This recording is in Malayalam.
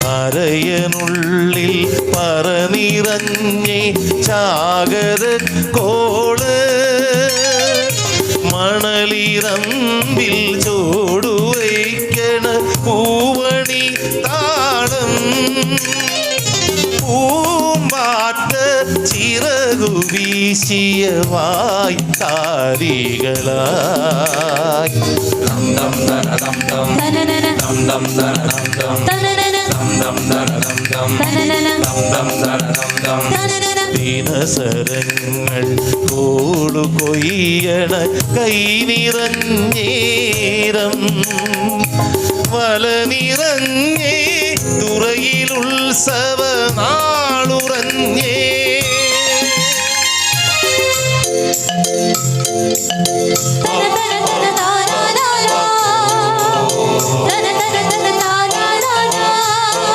അരയനുള്ളിൽ പറനിറഞ്ഞേ ചാകര കോള് മണലിറമ്പിൽ ചോടുവയ്ക്കണ പൂവണി താളം പൂമ്പാറ്റ ചിറകു വീശിയ വായ്ത്താരികളായി ദിനസരങ്ങൾ കോളു കൊയ്യണ കൈ നിറഞ്ഞേരം വല നിറഞ്ഞേ തുറയിലുത്സവ നാളുറഞ്ഞേ